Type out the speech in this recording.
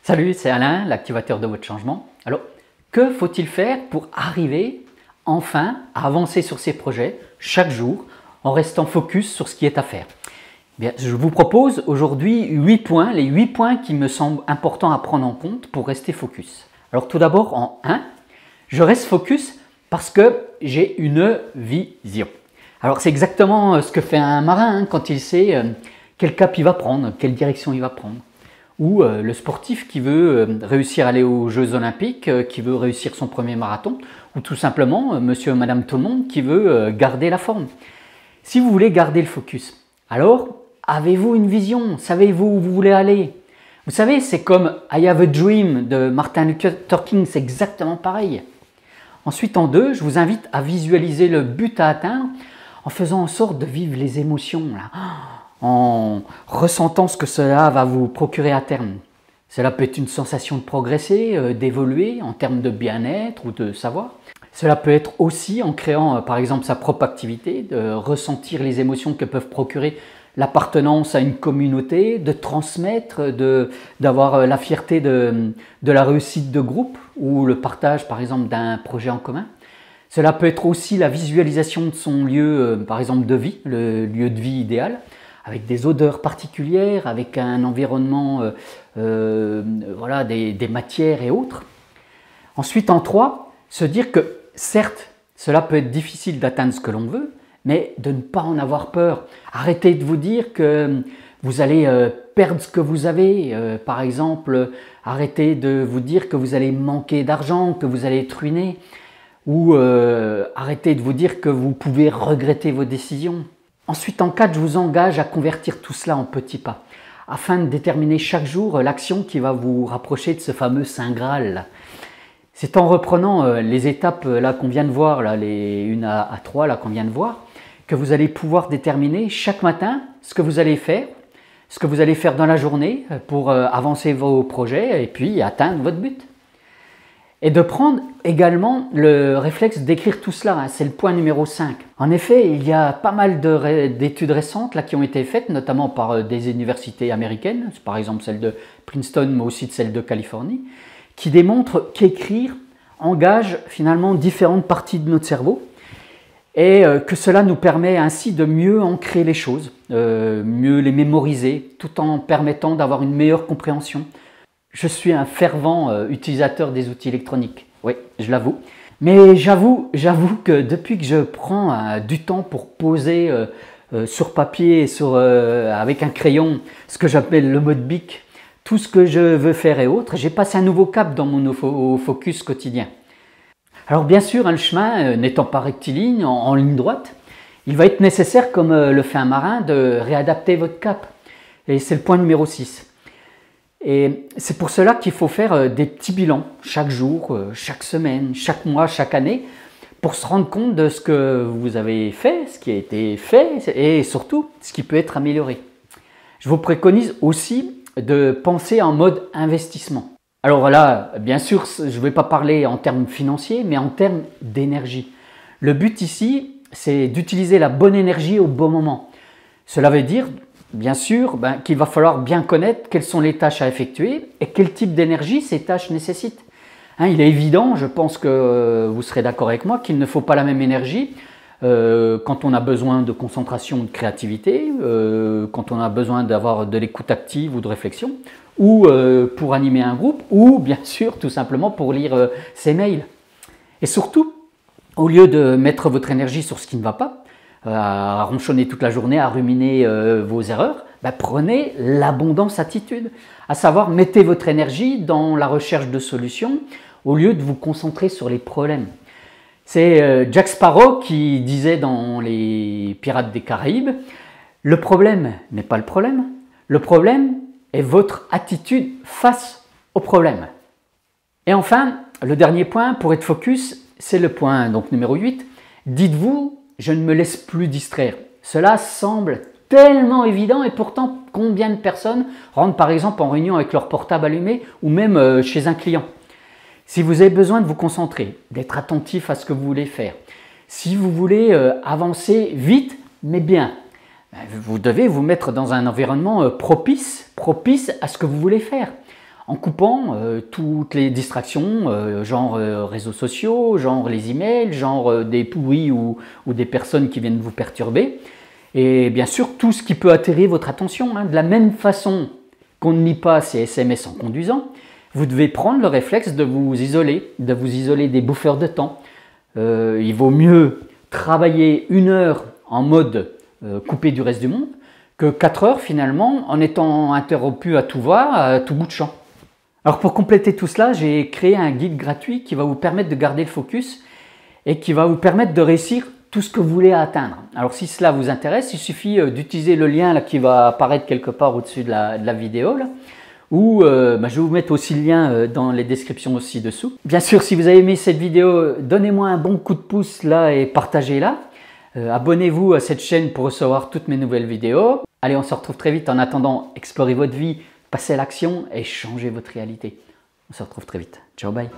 Salut, c'est Alain, l'activateur de votre changement. Alors, que faut-il faire pour arriver enfin à avancer sur ses projets chaque jour en restant focus sur ce qui est à faire? Bien, je vous propose aujourd'hui 8 points, les 8 points qui me semblent importants à prendre en compte pour rester focus. Alors tout d'abord, en 1, je reste focus parce que j'ai une vision. Alors c'est exactement ce que fait un marin quand il sait quel cap il va prendre, quelle direction il va prendre. Ou le sportif qui veut réussir à aller aux Jeux Olympiques, qui veut réussir son premier marathon, ou tout simplement monsieur et madame tout le monde qui veut garder la forme. Si vous voulez garder le focus, alors avez-vous une vision? Savez-vous où vous voulez aller? Vous savez, c'est comme I Have a Dream de Martin Luther King, c'est exactement pareil. Ensuite, en 2, je vous invite à visualiser le but à atteindre en faisant en sorte de vivre les émotions, là, en ressentant ce que cela va vous procurer à terme. Cela peut être une sensation de progresser, d'évoluer en termes de bien-être ou de savoir. Cela peut être aussi en créant par exemple sa propre activité, de ressentir les émotions que peuvent procurer l'appartenance à une communauté, de transmettre, d'avoir la fierté de la réussite de groupe ou le partage par exemple d'un projet en commun. Cela peut être aussi la visualisation de son lieu par exemple de vie, le lieu de vie idéal, avec des odeurs particulières, avec un environnement, voilà, des matières et autres. Ensuite, en 3, se dire que certes, cela peut être difficile d'atteindre ce que l'on veut, mais de ne pas en avoir peur. Arrêtez de vous dire que vous allez perdre ce que vous avez. Par exemple, arrêtez de vous dire que vous allez manquer d'argent, que vous allez être ruiné. Ou arrêtez de vous dire que vous pouvez regretter vos décisions. Ensuite, en 4, je vous engage à convertir tout cela en petits pas, afin de déterminer chaque jour l'action qui va vous rapprocher de ce fameux Saint Graal. C'est en reprenant les étapes là qu'on vient de voir, là, les 1 à 3 là qu'on vient de voir, que vous allez pouvoir déterminer chaque matin ce que vous allez faire dans la journée pour avancer vos projets et puis atteindre votre but. Et de prendre également le réflexe d'écrire tout cela, c'est le point numéro 5. En effet, il y a pas mal d'études récentes là, qui ont été faites, notamment par des universités américaines, par exemple celle de Princeton, mais aussi celle de Californie, qui démontrent qu'écrire engage finalement différentes parties de notre cerveau et que cela nous permet ainsi de mieux ancrer les choses, mieux les mémoriser, tout en permettant d'avoir une meilleure compréhension. Je suis un fervent utilisateur des outils électroniques, oui, je l'avoue. Mais j'avoue que depuis que je prends du temps pour poser sur papier, avec un crayon, ce que j'appelle le mode BIC, tout ce que je veux faire et autres, j'ai passé un nouveau cap dans mon focus quotidien. Alors bien sûr, le chemin n'étant pas rectiligne, en ligne droite, il va être nécessaire, comme le fait un marin, de réadapter votre cap. Et c'est le point numéro 6. Et c'est pour cela qu'il faut faire des petits bilans chaque jour, chaque semaine, chaque mois, chaque année, pour se rendre compte de ce que vous avez fait, ce qui a été fait et surtout ce qui peut être amélioré. Je vous préconise aussi de penser en mode investissement. Alors voilà, bien sûr, je ne vais pas parler en termes financiers, mais en termes d'énergie. Le but ici, c'est d'utiliser la bonne énergie au bon moment. Cela veut dire, bien sûr, qu'il va falloir bien connaître quelles sont les tâches à effectuer et quel type d'énergie ces tâches nécessitent. Il est évident, je pense que vous serez d'accord avec moi, qu'il ne faut pas la même énergie quand on a besoin de concentration, de créativité, quand on a besoin d'avoir de l'écoute active ou de réflexion, ou pour animer un groupe, ou bien sûr tout simplement pour lire ses mails. Et surtout, au lieu de mettre votre énergie sur ce qui ne va pas, à ronchonner toute la journée, à ruminer vos erreurs, prenez l'abondance attitude, à savoir mettez votre énergie dans la recherche de solutions au lieu de vous concentrer sur les problèmes. C'est Jack Sparrow qui disait dans les Pirates des Caraïbes, le problème n'est pas le problème est votre attitude face au problème. Et enfin, le dernier point pour être focus, c'est le point donc numéro 8, dites-vous, je ne me laisse plus distraire. Cela semble tellement évident et pourtant combien de personnes rentrent par exemple en réunion avec leur portable allumé ou même chez un client. Si vous avez besoin de vous concentrer, d'être attentif à ce que vous voulez faire, si vous voulez avancer vite mais bien, vous devez vous mettre dans un environnement propice à ce que vous voulez faire. en coupant toutes les distractions, genre réseaux sociaux, genre les emails, genre des bruits ou des personnes qui viennent vous perturber. Et bien sûr, tout ce qui peut attirer votre attention. De la même façon qu'on ne lit pas ces SMS en conduisant, vous devez prendre le réflexe de vous isoler des bouffeurs de temps. Il vaut mieux travailler 1 heure en mode coupé du reste du monde que 4 heures finalement en étant interrompu à tout va, à tout bout de champ. Alors pour compléter tout cela, j'ai créé un guide gratuit qui va vous permettre de garder le focus et qui va vous permettre de réussir tout ce que vous voulez atteindre. Alors si cela vous intéresse, il suffit d'utiliser le lien là, qui va apparaître quelque part au-dessus de la vidéo là, ou je vais vous mettre aussi le lien dans les descriptions aussi dessous. Bien sûr, si vous avez aimé cette vidéo, donnez-moi un bon coup de pouce là et partagez-la. Abonnez-vous à cette chaîne pour recevoir toutes mes nouvelles vidéos. Allez, on se retrouve très vite. En attendant, explorez votre vie, passez à l'action et changez votre réalité. On se retrouve très vite. Ciao, bye.